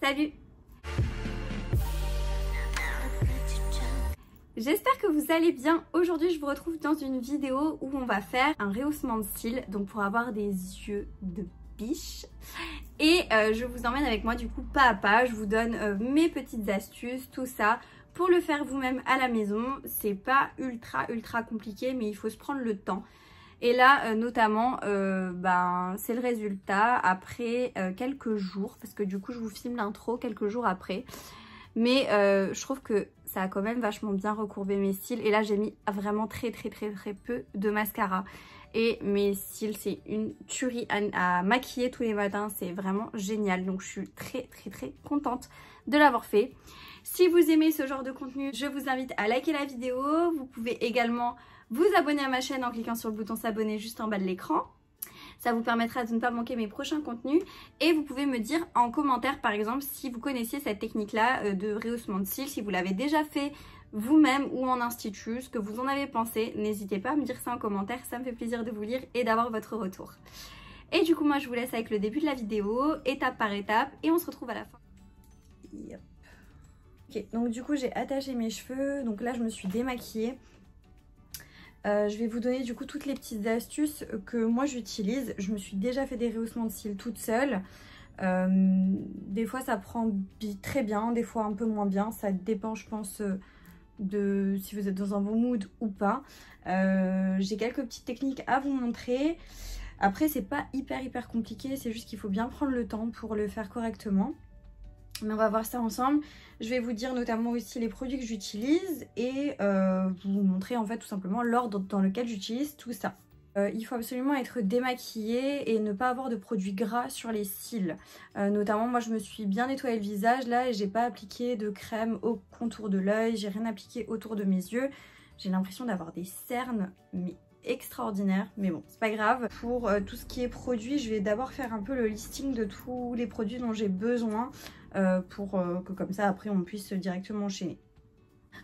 Salut! J'espère que vous allez bien. Aujourd'hui je vous retrouve dans une vidéo où on va faire un rehaussement de cils, donc pour avoir des yeux de biche. Et je vous emmène avec moi du coup pas à pas, je vous donne mes petites astuces, tout ça, pour le faire vous-même à la maison. C'est pas ultra compliqué, mais il faut se prendre le temps. Et là notamment c'est le résultat après quelques jours, parce que du coup je vous filme l'intro quelques jours après. Mais je trouve que ça a quand même vachement bien recourbé mes cils. Et là j'ai mis vraiment très peu de mascara. Et mes cils, c'est une tuerie à maquiller tous les matins. C'est vraiment génial. Donc je suis très contente de l'avoir fait. Si vous aimez ce genre de contenu, je vous invite à liker la vidéo. Vous pouvez également vous abonner à ma chaîne en cliquant sur le bouton s'abonner juste en bas de l'écran. Ça vous permettra de ne pas manquer mes prochains contenus. Et vous pouvez me dire en commentaire par exemple si vous connaissiez cette technique-là de rehaussement de cils, si vous l'avez déjà fait vous-même ou en institut, ce que vous en avez pensé. N'hésitez pas à me dire ça en commentaire, ça me fait plaisir de vous lire et d'avoir votre retour. Et du coup moi je vous laisse avec le début de la vidéo, étape par étape, et on se retrouve à la fin. Yep. Ok, donc du coup j'ai attaché mes cheveux, donc là je me suis démaquillée. Je vais vous donner du coup toutes les petites astuces que moi j'utilise. Je me suis déjà fait des rehaussements de cils toute seule. Des fois ça prend très bien, des fois un peu moins bien. Ça dépend je pense de si vous êtes dans un bon mood ou pas. J'ai quelques petites techniques à vous montrer. Après c'est pas hyper compliqué, c'est juste qu'il faut bien prendre le temps pour le faire correctement. Mais on va voir ça ensemble. Je vais vous dire notamment aussi les produits que j'utilise et vous montrer en fait tout simplement l'ordre dans lequel j'utilise tout ça. Il faut absolument être démaquillé et ne pas avoir de produits gras sur les cils. Notamment moi je me suis bien nettoyé le visage là et j'ai pas appliqué de crème au contour de l'œil, j'ai rien appliqué autour de mes yeux. J'ai l'impression d'avoir des cernes mais extraordinaire, mais bon c'est pas grave. Pour tout ce qui est produits, je vais d'abord faire un peu le listing de tous les produits dont j'ai besoin pour que comme ça après on puisse directement enchaîner.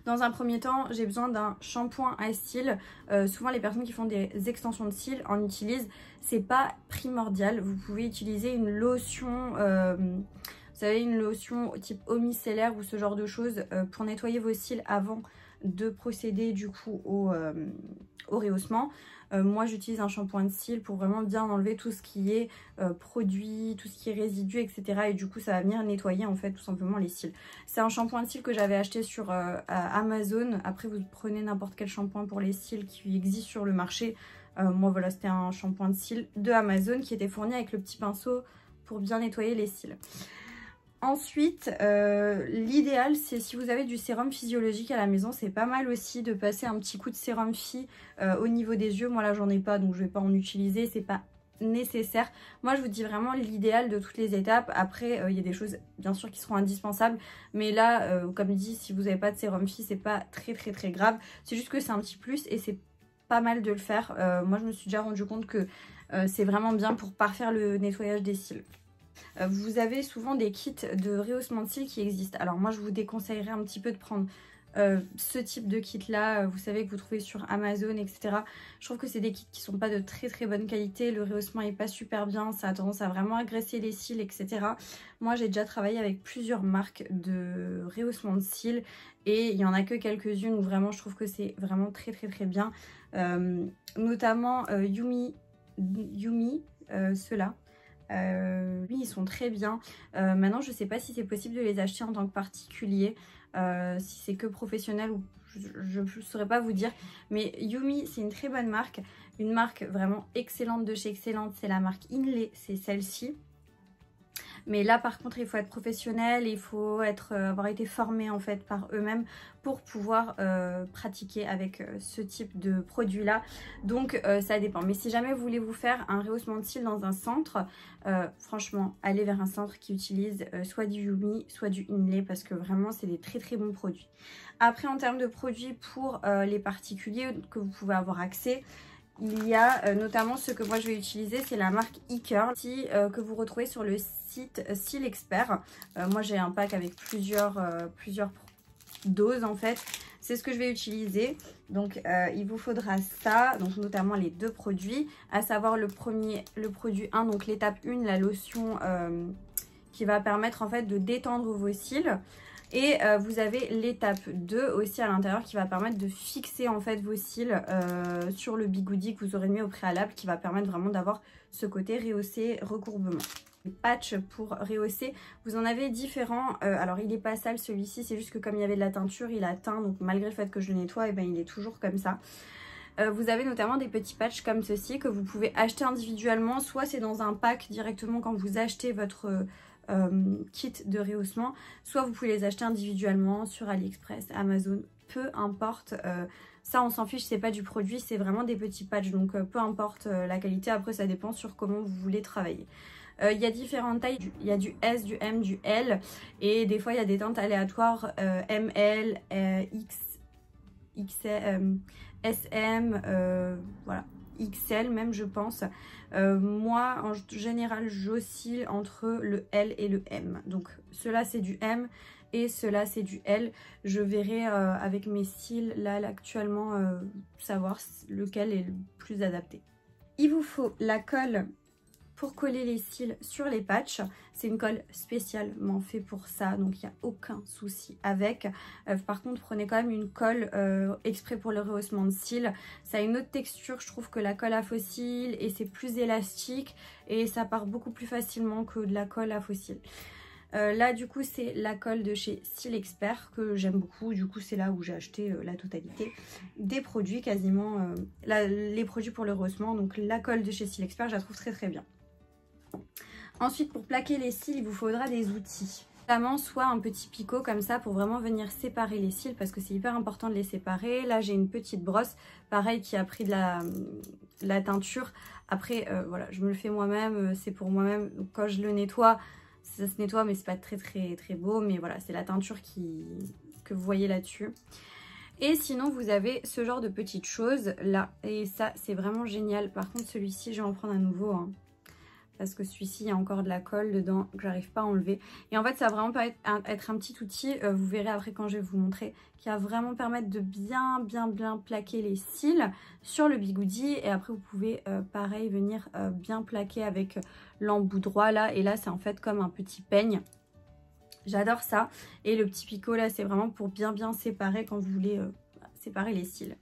Dans un premier temps j'ai besoin d'un shampoing à cils. Souvent les personnes qui font des extensions de cils en utilisent, c'est pas primordial. Vous pouvez utiliser une lotion, vous savez, une lotion type eau micellaire ou ce genre de choses pour nettoyer vos cils avant de procéder du coup au rehaussement. Moi j'utilise un shampoing de cils pour vraiment bien enlever tout ce qui est produit, tout ce qui est résidus, etc. Et du coup ça va venir nettoyer en fait tout simplement les cils. C'est un shampoing de cils que j'avais acheté sur Amazon. Après vous prenez n'importe quel shampoing pour les cils qui existe sur le marché. Moi voilà, c'était un shampoing de cils de Amazon qui était fourni avec le petit pinceau pour bien nettoyer les cils. Ensuite, l'idéal c'est si vous avez du sérum physiologique à la maison, c'est pas mal aussi de passer un petit coup de sérum phy au niveau des yeux. Moi là j'en ai pas donc je vais pas en utiliser, c'est pas nécessaire. Moi je vous dis vraiment l'idéal de toutes les étapes. Après il y a des choses bien sûr qui seront indispensables, mais là comme dit, si vous n'avez pas de sérum phy c'est pas très grave. C'est juste que c'est un petit plus et c'est pas mal de le faire. Moi je me suis déjà rendu compte que c'est vraiment bien pour parfaire le nettoyage des cils. Vous avez souvent des kits de rehaussement de cils qui existent. Alors moi je vous déconseillerais un petit peu de prendre ce type de kit là, vous savez, que vous trouvez sur Amazon, etc. Je trouve que c'est des kits qui sont pas de très bonne qualité. Le rehaussement est pas super bien, ça a tendance à vraiment agresser les cils, etc. Moi j'ai déjà travaillé avec plusieurs marques de rehaussement de cils et il y en a que quelques-unes où vraiment je trouve que c'est vraiment très bien. Notamment Yumi, ceux-là. Oui, ils sont très bien. Maintenant je sais pas si c'est possible de les acheter en tant que particulier, si c'est que professionnel ou je ne saurais pas vous dire, mais Yumi c'est une très bonne marque, une marque vraiment excellente de chez Excellente, c'est la marque Inlay, c'est celle-ci. Mais là par contre il faut être professionnel, il faut avoir été formé en fait par eux-mêmes pour pouvoir pratiquer avec ce type de produit là. Donc ça dépend. Mais si jamais vous voulez vous faire un rehaussement de cils dans un centre, franchement allez vers un centre qui utilise soit du Yumi soit du Inlay, parce que vraiment c'est des très bons produits. Après en termes de produits pour les particuliers que vous pouvez avoir accès, il y a notamment ce que moi je vais utiliser, c'est la marque eCurl que vous retrouvez sur le site Cils Expert. Moi j'ai un pack avec plusieurs doses en fait. C'est ce que je vais utiliser. Donc il vous faudra ça, donc notamment les deux produits, à savoir le produit 1, donc l'étape 1, la lotion qui va permettre en fait de détendre vos cils. Et vous avez l'étape 2 aussi à l'intérieur qui va permettre de fixer en fait vos cils sur le bigoudi que vous aurez mis au préalable, qui va permettre vraiment d'avoir ce côté rehaussé, recourbement. Les patchs pour rehausser, vous en avez différents. Alors il n'est pas sale celui-ci, c'est juste que comme il y avait de la teinture, il a teint, donc malgré le fait que je le nettoie, et ben, il est toujours comme ça. Vous avez notamment des petits patchs comme ceci que vous pouvez acheter individuellement, soit c'est dans un pack directement quand vous achetez votre kit de rehaussement, soit vous pouvez les acheter individuellement sur AliExpress, Amazon, peu importe. Ça on s'en fiche, c'est pas du produit, c'est vraiment des petits patchs, donc peu importe la qualité, après ça dépend sur comment vous voulez travailler. Il y a différentes tailles, il y a du S, du M, du L, et des fois il y a des teintes aléatoires ML, X, XL, SM, voilà, XL même je pense. Moi en général j'oscille entre le L et le M, donc cela c'est du M et cela c'est du L. Je verrai avec mes cils là actuellement savoir lequel est le plus adapté. Il vous faut la colle pour coller les cils sur les patchs. C'est une colle spécialement faite pour ça, donc il n'y a aucun souci avec. Par contre, prenez quand même une colle exprès pour le rehaussement de cils. Ça a une autre texture, je trouve, que la colle à faux cils, et c'est plus élastique et ça part beaucoup plus facilement que de la colle à faux cils. Là du coup c'est la colle de chez Cils Expert que j'aime beaucoup, du coup c'est là où j'ai acheté la totalité des produits, quasiment les produits pour le rehaussement. Donc la colle de chez Cils Expert, je la trouve très très bien. Ensuite, pour plaquer les cils, il vous faudra des outils. Notamment soit un petit picot comme ça pour vraiment venir séparer les cils, parce que c'est hyper important de les séparer. Là j'ai une petite brosse, pareil, qui a pris de la teinture. Après voilà, je me le fais moi-même, c'est pour moi-même. Donc quand je le nettoie, ça se nettoie mais c'est pas très beau. Mais voilà, c'est la teinture que vous voyez là-dessus. Et sinon vous avez ce genre de petites choses là, et ça c'est vraiment génial. Par contre celui-ci je vais en prendre un nouveau hein, parce que celui-ci il y a encore de la colle dedans que j'arrive pas à enlever. Et en fait ça va vraiment être un petit outil, vous verrez après quand je vais vous montrer, qui va vraiment permettre de bien plaquer les cils sur le bigoudi. Et après vous pouvez pareil venir bien plaquer avec l'embout droit là, et là c'est en fait comme un petit peigne. J'adore ça. Et le petit picot là c'est vraiment pour bien séparer quand vous voulez séparer les cils.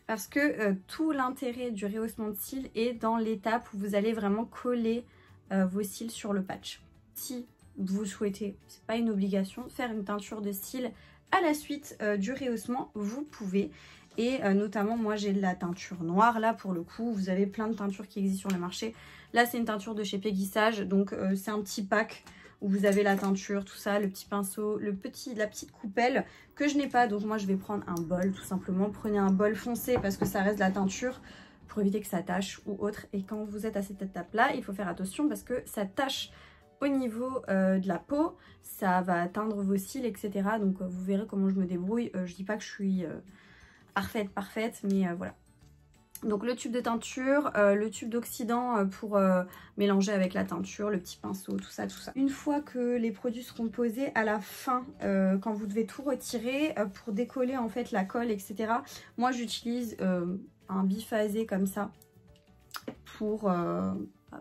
Parce que tout l'intérêt du rehaussement de cils est dans l'étape où vous allez vraiment coller vos cils sur le patch. Si vous souhaitez, c'est pas une obligation, faire une teinture de cils à la suite du rehaussement, vous pouvez. Et notamment moi j'ai de la teinture noire là pour le coup. Vous avez plein de teintures qui existent sur le marché. Là c'est une teinture de chez Peggy Sage, donc c'est un petit pack où vous avez la teinture, tout ça, le petit pinceau, la petite coupelle que je n'ai pas. Donc moi je vais prendre un bol tout simplement. Prenez un bol foncé parce que ça reste de la teinture pour éviter que ça tâche ou autre. Et quand vous êtes à cette étape là, il faut faire attention parce que ça tâche au niveau de la peau, ça va atteindre vos cils, etc. Donc vous verrez comment je me débrouille. Je dis pas que je suis parfaite, mais voilà. Donc le tube de teinture, le tube d'oxydant pour mélanger avec la teinture, le petit pinceau, tout ça. Une fois que les produits seront posés, à la fin, quand vous devez tout retirer, pour décoller en fait la colle, etc. Moi j'utilise un biphasé comme ça pour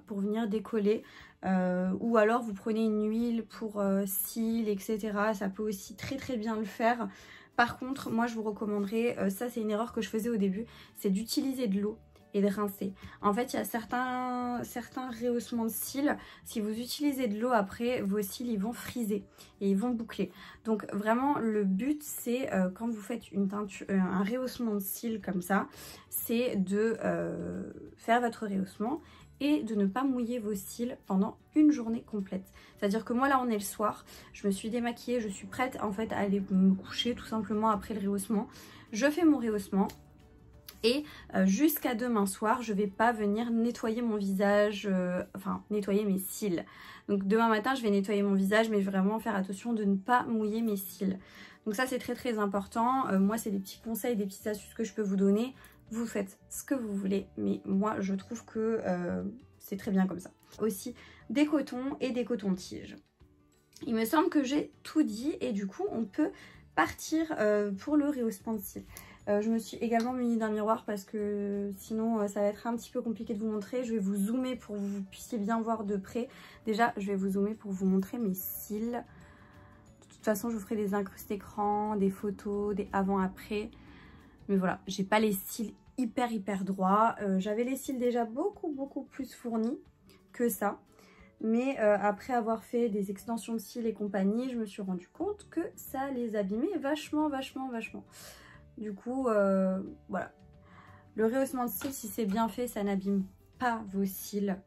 venir décoller. Ou alors vous prenez une huile pour cils, etc. Ça peut aussi très bien le faire. Par contre, moi je vous recommanderais, ça c'est une erreur que je faisais au début, c'est d'utiliser de l'eau et de rincer. En fait, il y a certains rehaussements de cils, si vous utilisez de l'eau après, vos cils ils vont friser et ils vont boucler. Donc vraiment, le but c'est, quand vous faites un rehaussement de cils comme ça, c'est de faire votre rehaussement et de ne pas mouiller vos cils pendant une journée complète. C'est-à-dire que moi là on est le soir, je me suis démaquillée, je suis prête en fait à aller me coucher tout simplement après le rehaussement. Je fais mon rehaussement et jusqu'à demain soir je vais pas venir nettoyer mon visage, enfin nettoyer mes cils. Donc demain matin je vais nettoyer mon visage, mais vraiment faire attention de ne pas mouiller mes cils. Donc ça c'est très important. Moi c'est des petits conseils, des petites astuces que je peux vous donner. Vous faites ce que vous voulez, mais moi je trouve que c'est très bien comme ça. Aussi des cotons et des cotons-tiges. Il me semble que j'ai tout dit et du coup on peut partir pour le rehaussement de cils. Je me suis également munie d'un miroir parce que sinon ça va être un petit peu compliqué de vous montrer. Je vais vous zoomer pour que vous puissiez bien voir de près. Déjà, je vais vous zoomer pour vous montrer mes cils. De toute façon, je vous ferai des incrustes écran, des photos, des avant-après. Mais voilà, j'ai pas les cils hyper droits. J'avais les cils déjà beaucoup plus fournis que ça. Mais après avoir fait des extensions de cils et compagnie, je me suis rendu compte que ça les abîmait vachement. Du coup, voilà. Le rehaussement de cils, si c'est bien fait, ça n'abîme pas vos cils.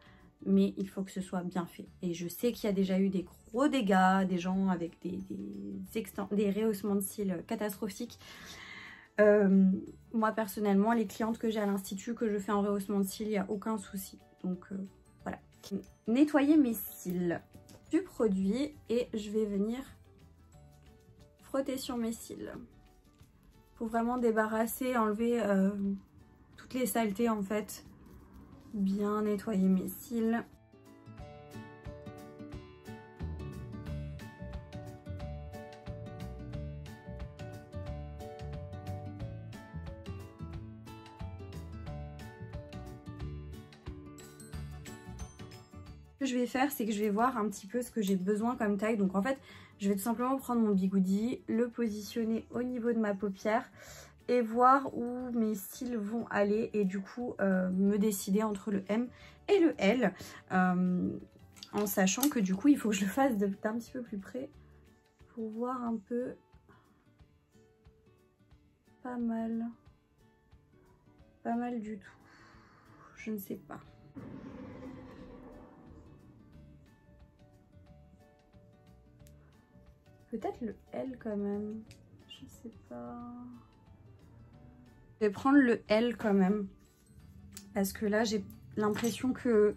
Mais il faut que ce soit bien fait. Et je sais qu'il y a déjà eu des gros dégâts, des gens avec des rehaussements de cils catastrophiques. Moi, personnellement, les clientes que j'ai à l'institut, que je fais en rehaussement de cils, il n'y a aucun souci. Donc, voilà. Nettoyer mes cils du produit et je vais venir frotter sur mes cils. Pour vraiment débarrasser, enlever toutes les saletés en fait. Bien nettoyer mes cils. Ce que je vais faire, c'est que je vais voir un petit peu ce que j'ai besoin comme taille. Donc en fait, je vais tout simplement prendre mon bigoudi, le positionner au niveau de ma paupière et voir où mes cils vont aller et du coup me décider entre le M et le L en sachant que du coup il faut que je le fasse d'un petit peu plus près pour voir un peu. Pas mal du tout, je ne sais pas. Peut-être le L quand même, je sais pas. Je vais prendre le L quand même. Parce que là, j'ai l'impression que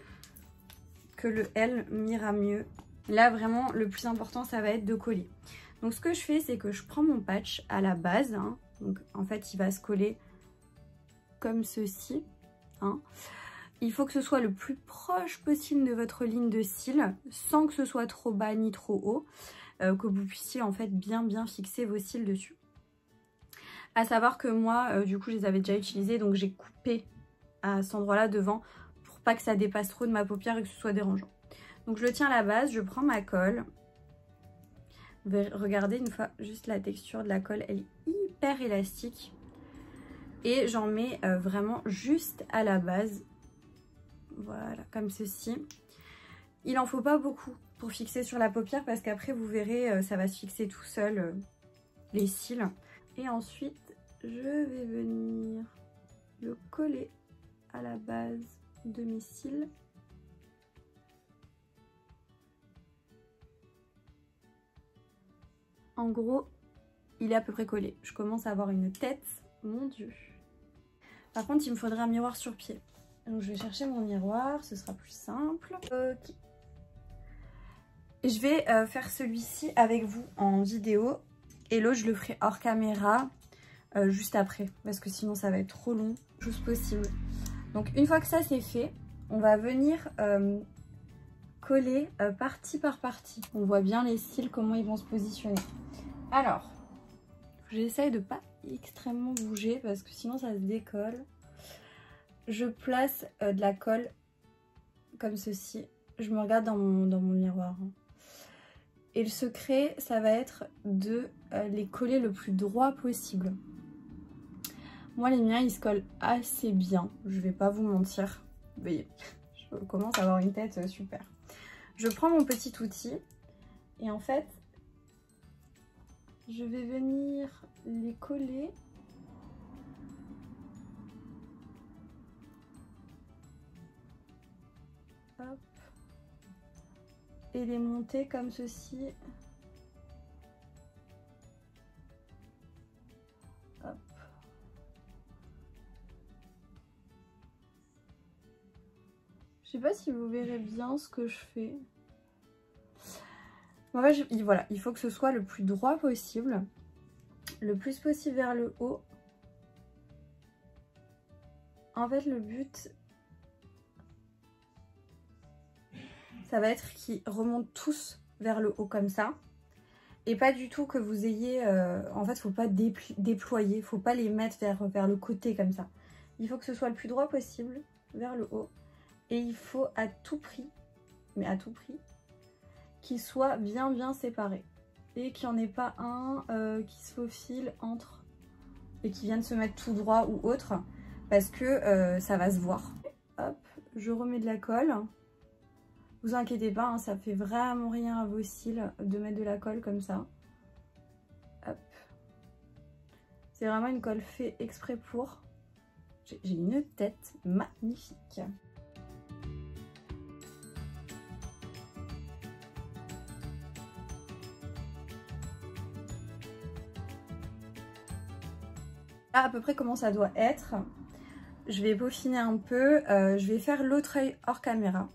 le L m'ira mieux. Là, vraiment, le plus important, ça va être de coller. Donc, ce que je fais, c'est que je prends mon patch à la base. Hein. Donc, en fait, il va se coller comme ceci. Hein. Il faut que ce soit le plus proche possible de votre ligne de cils, sans que ce soit trop bas ni trop haut. Que vous puissiez en fait bien fixer vos cils dessus. À savoir que moi, du coup, je les avais déjà utilisés, donc j'ai coupé à cet endroit-là devant pour pas que ça dépasse trop de ma paupière et que ce soit dérangeant. Donc je le tiens à la base, je prends ma colle. Regardez une fois juste la texture de la colle, elle est hyper élastique. Et j'en mets vraiment juste à la base. Voilà, comme ceci. Il en faut pas beaucoup pour fixer sur la paupière parce qu'après vous verrez ça va se fixer tout seul les cils. Et ensuite je vais venir le coller à la base de mes cils. En gros il est à peu près collé. Je commence à avoir une tête, mon dieu. Par contre il me faudrait un miroir sur pied. Donc je vais chercher mon miroir, ce sera plus simple. Ok. Je vais faire celui-ci avec vous en vidéo et l'autre je le ferai hors caméra juste après parce que sinon ça va être trop long, juste possible. Donc une fois que ça c'est fait, on va venir coller partie par partie. On voit bien les cils, comment ils vont se positionner. Alors, j'essaye de pas extrêmement bouger parce que sinon ça se décolle. Je place de la colle comme ceci. Je me regarde dans mon miroir. Et le secret, ça va être de les coller le plus droit possible. Moi, les miens, ils se collent assez bien. Je vais pas vous mentir. Vous voyez, je commence à avoir une tête super. Je prends mon petit outil. Et en fait, je vais venir les coller. Hop. Et les monter comme ceci. Hop. Je sais pas si vous verrez bien ce que je fais. En fait, voilà, il faut que ce soit le plus droit possible, le plus possible vers le haut. En fait, le but, ça va être qu'ils remontent tous vers le haut comme ça. Et pas du tout que vous ayez... en fait, faut pas déployer, faut pas les mettre vers le côté comme ça. Il faut que ce soit le plus droit possible, vers le haut. Et il faut à tout prix, mais à tout prix, qu'ils soient bien séparés. Et qu'il n'y en ait pas un qui se faufile entre et qui vienne se mettre tout droit ou autre. Parce que ça va se voir. Hop, je remets de la colle. Vous inquiétez pas, hein, ça fait vraiment rien à vos cils de mettre de la colle comme ça. Hop. C'est vraiment une colle faite exprès pour. J'ai une tête magnifique. Là, à peu près comment ça doit être. Je vais peaufiner un peu. Je vais faire l'autre œil hors caméra.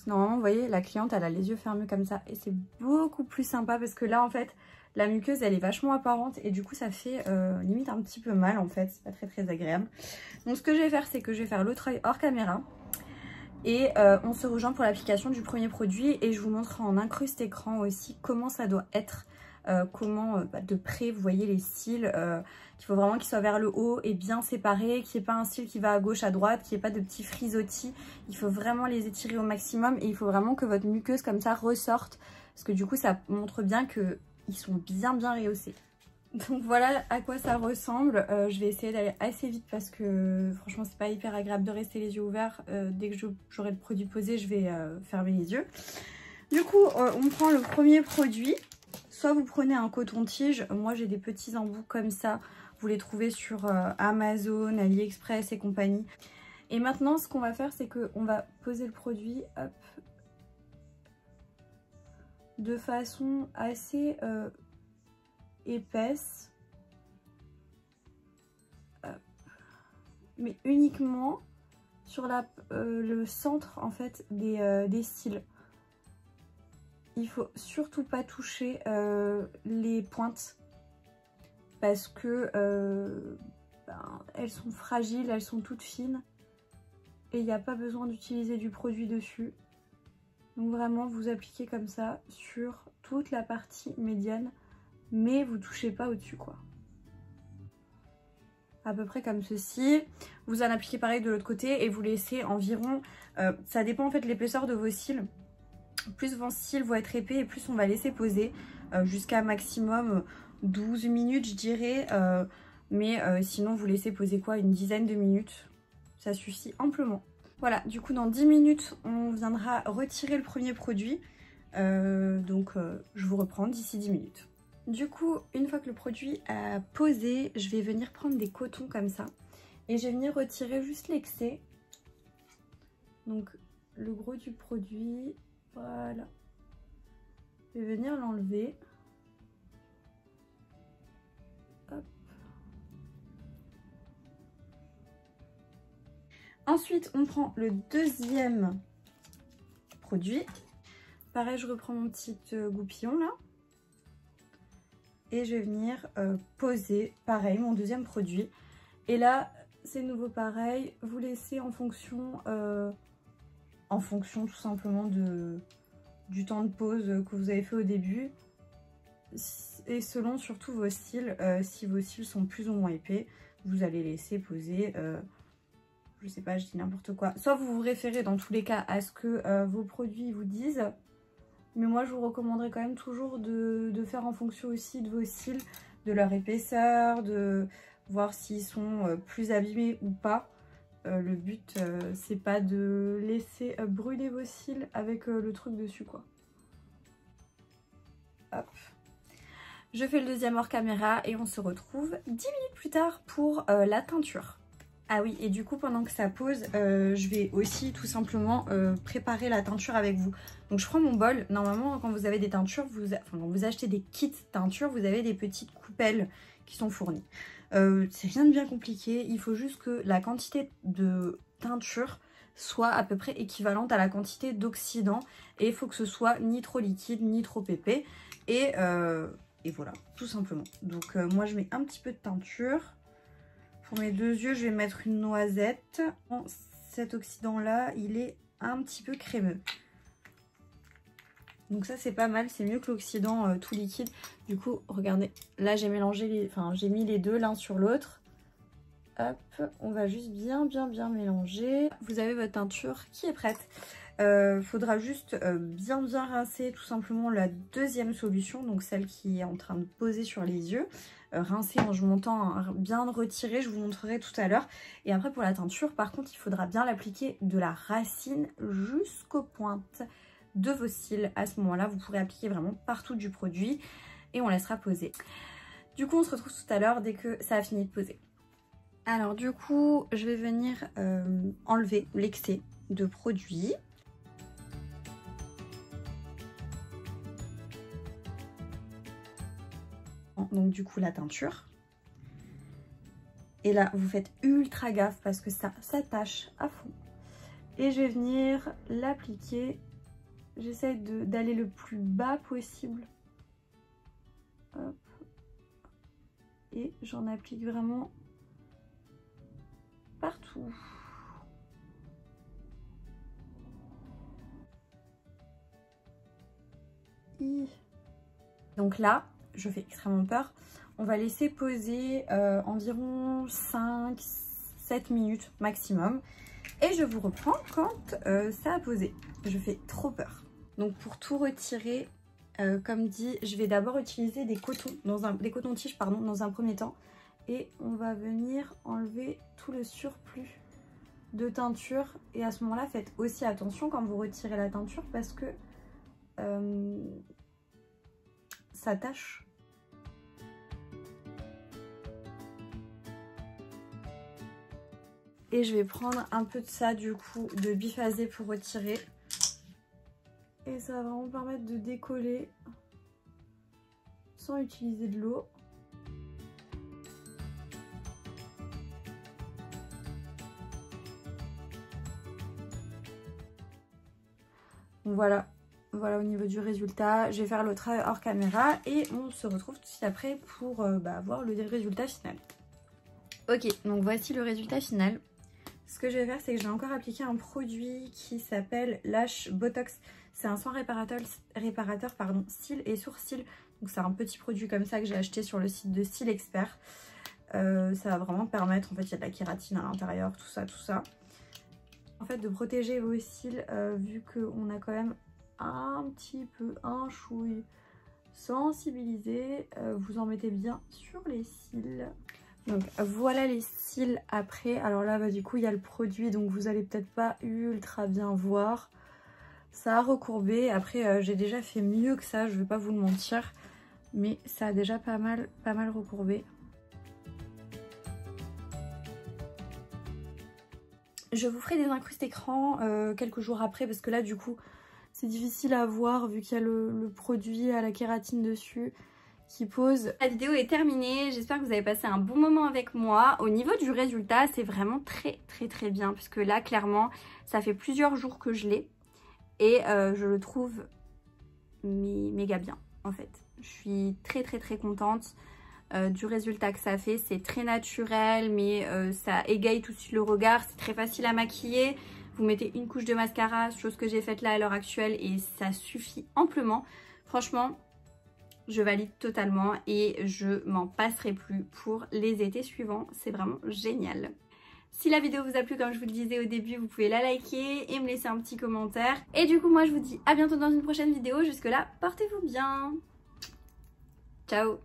Normalement, vous voyez, la cliente, elle a les yeux fermés comme ça. Et c'est beaucoup plus sympa parce que là, en fait, la muqueuse, elle est vachement apparente. Et du coup, ça fait limite un petit peu mal, en fait. C'est pas très agréable. Donc, ce que je vais faire, c'est que je vais faire l'autre œil hors caméra. Et on se rejoint pour l'application du premier produit. Et je vous montre en incruste écran aussi comment ça doit être. Comment de près, vous voyez les cils. Il faut vraiment qu'ils soient vers le haut et bien séparés, qu'il n'y ait pas un cil qui va à gauche, à droite, qu'il n'y ait pas de petits frisottis. Il faut vraiment les étirer au maximum et il faut vraiment que votre muqueuse comme ça ressorte. Parce que du coup, ça montre bien qu'ils sont bien rehaussés. Donc voilà à quoi ça ressemble. Je vais essayer d'aller assez vite parce que franchement, c'est pas hyper agréable de rester les yeux ouverts. Dès que j'aurai le produit posé, je vais fermer les yeux. Du coup, on prend le premier produit. Soit vous prenez un coton-tige. Moi, j'ai des petits embouts comme ça. Vous les trouvez sur Amazon, AliExpress et compagnie. Et maintenant, ce qu'on va faire, c'est qu'on va poser le produit hop, de façon assez épaisse. Hop. Mais uniquement sur le centre en fait des cils. Il faut surtout pas toucher les pointes. Parce que elles sont fragiles, elles sont toutes fines. Et il n'y a pas besoin d'utiliser du produit dessus. Donc vraiment, vous appliquez comme ça sur toute la partie médiane. Mais vous touchez pas au-dessus, quoi. À peu près comme ceci. Vous en appliquez pareil de l'autre côté et vous laissez environ... ça dépend en fait de l'épaisseur de vos cils. Plus vos cils vont être épais et plus on va laisser poser. Jusqu'à maximum 12 minutes, je dirais. Mais sinon, vous laissez poser quoi, une dizaine de minutes. Ça suffit amplement. Voilà, du coup, dans 10 minutes, on viendra retirer le premier produit. Je vous reprends d'ici 10 minutes. Du coup, une fois que le produit a posé, je vais venir prendre des cotons comme ça. Et je vais venir retirer juste l'excès. Donc, le gros du produit, voilà. Je vais venir l'enlever. Hop. Ensuite, on prend le deuxième produit. Pareil, je reprends mon petit goupillon là. Et je vais venir poser, pareil, mon deuxième produit. Et là, c'est nouveau pareil. Vous laissez en fonction tout simplement du temps de pause que vous avez fait au début. Et selon surtout vos cils, si vos cils sont plus ou moins épais, vous allez laisser poser, je sais pas, je dis n'importe quoi. Soit vous vous référez dans tous les cas à ce que vos produits vous disent. Mais moi, je vous recommanderais quand même toujours de faire en fonction aussi de vos cils, de leur épaisseur, de voir s'ils sont plus abîmés ou pas. Le but, c'est pas de laisser brûler vos cils avec le truc dessus, quoi. Hop. Je fais le deuxième hors caméra et on se retrouve 10 minutes plus tard pour la teinture. Ah oui, et du coup, pendant que ça pose, je vais aussi tout simplement préparer la teinture avec vous. Donc, je prends mon bol. Normalement, quand vous avez des teintures, quand vous achetez des kits teinture, vous avez des petites coupelles qui sont fournies. C'est rien de bien compliqué. Il faut juste que la quantité de teinture soit à peu près équivalente à la quantité d'oxydant. Et il faut que ce soit ni trop liquide, ni trop épais. Et voilà, tout simplement. Donc, moi, je mets un petit peu de teinture. Pour mes deux yeux, je vais mettre une noisette. Cet oxydant-là, il est un petit peu crémeux. Donc ça c'est pas mal, c'est mieux que l'oxydant tout liquide. Du coup regardez, là j'ai mélangé j'ai mis les deux l'un sur l'autre. Hop, on va juste bien mélanger. Vous avez votre teinture qui est prête. Faudra juste bien rincer tout simplement la deuxième solution, donc celle qui est en train de poser sur les yeux. Rincer en montant, bien retirer, je vous montrerai tout à l'heure. Et après pour la teinture, par contre, il faudra bien l'appliquer de la racine jusqu'aux pointes de vos cils. À ce moment-là, vous pourrez appliquer vraiment partout du produit et on laissera poser. Du coup, on se retrouve tout à l'heure dès que ça a fini de poser. Alors du coup, je vais venir enlever l'excès de produit. Donc du coup la teinture. Et là vous faites ultra gaffe parce que ça s'attache à fond. Et je vais venir l'appliquer. J'essaie d'aller le plus bas possible. Hop. Et j'en applique vraiment partout. Donc là, je fais extrêmement peur. On va laisser poser environ 5-7 minutes maximum. Et je vous reprends quand ça a posé. Je fais trop peur. Donc pour tout retirer, comme dit, je vais d'abord utiliser des cotons-tiges dans un premier temps. Et on va venir enlever tout le surplus de teinture. Et à ce moment-là, faites aussi attention quand vous retirez la teinture parce que ça tâche. Et je vais prendre un peu de ça du coup, de biphasé pour retirer. Et ça va vraiment permettre de décoller sans utiliser de l'eau. Voilà au niveau du résultat. Je vais faire le travail hors caméra et on se retrouve tout de suite après pour voir le résultat final. Ok, donc voici le résultat final. Ce que je vais faire, c'est que je vais encore appliquer un produit qui s'appelle Lash Botox. C'est un soin réparateur cils et sourcils. Donc c'est un petit produit comme ça que j'ai acheté sur le site de Style Expert. Ça va vraiment permettre, en fait il y a de la kératine à l'intérieur, tout ça. En fait de protéger vos cils vu qu'on a quand même un petit peu un chouille sensibilisé. Vous en mettez bien sur les cils. Donc voilà les cils après. Alors là du coup il y a le produit, donc vous allez peut-être pas ultra bien voir. Ça a recourbé. Après j'ai déjà fait mieux que ça, je vais pas vous le mentir, mais ça a déjà pas mal recourbé. Je vous ferai des incrustes écran quelques jours après parce que là du coup c'est difficile à voir vu qu'il y a le produit à la kératine dessus qui pose. La vidéo est terminée, j'espère que vous avez passé un bon moment avec moi. Au niveau du résultat, c'est vraiment très bien puisque là clairement ça fait plusieurs jours que je l'ai et je le trouve méga bien en fait. Je suis très contente du résultat que ça fait. C'est très naturel mais ça égaye tout de suite le regard, c'est très facile à maquiller. Vous mettez une couche de mascara, chose que j'ai faite là à l'heure actuelle et ça suffit amplement. Franchement, je valide totalement et je m'en passerai plus pour les étés suivants. C'est vraiment génial. Si la vidéo vous a plu, comme je vous le disais au début, vous pouvez la liker et me laisser un petit commentaire. Et du coup, moi je vous dis à bientôt dans une prochaine vidéo. Jusque là, portez-vous bien. Ciao.